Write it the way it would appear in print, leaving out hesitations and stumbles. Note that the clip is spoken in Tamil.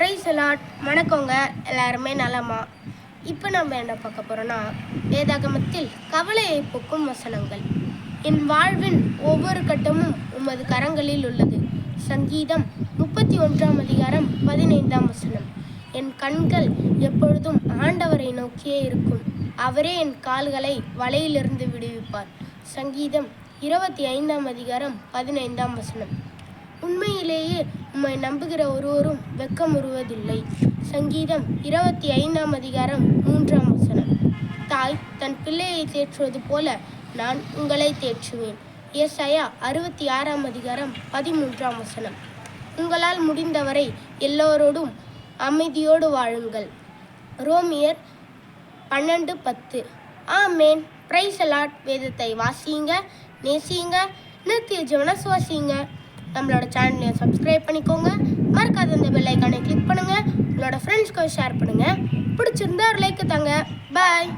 Price allot. வணக்கங்க, எல்லாருமே நலமா? இப்போ நம்ம என்ன பார்க்க போகிறோன்னா, வேதாகமத்தில் கவலையை போக்கும் வசனங்கள். என் வாழ்வின் ஒவ்வொரு கட்டமும் உமது கரங்களில் உள்ளது. சங்கீதம் 31:15. என் கண்கள் எப்பொழுதும் ஆண்டவரை நோக்கியே இருக்கும். அவரே என் கால்களை வலையிலிருந்து விடுவிப்பார். சங்கீதம் 25:15. உண்மையிலேயே உம்மை நம்புகிற ஒருவரும் வெட்கமுறுவதில்லை. சங்கீதம் 25:3. தாய் தன் பிள்ளையை தேற்றுவது போல நான் உங்களை தேற்றுவேன். ஏசாயா 66:13. உங்களால் முடிந்தவரை எல்லோரோடும் அமைதியோடு வாழுங்கள். ரோமியர் 12:10. ஆமேன். Praise Lord. வேதத்தை வாசியுங்க, நேசியுங்க, நித்திய ஜீவனை சுவாசியுங்க. நம்மளோட சேனலை சப்ஸ்கிரைப் பண்ணிக்கோங்க. மறக்காத அந்த பெல் ஐக்கானை கிளிக் பண்ணுங்கள். உங்களோட ஃப்ரெண்ட்ஸ்க்கு ஷேர் பண்ணுங்கள். பிடிச்சிருந்தா ஒரு லைக் தாங்க. பாய்.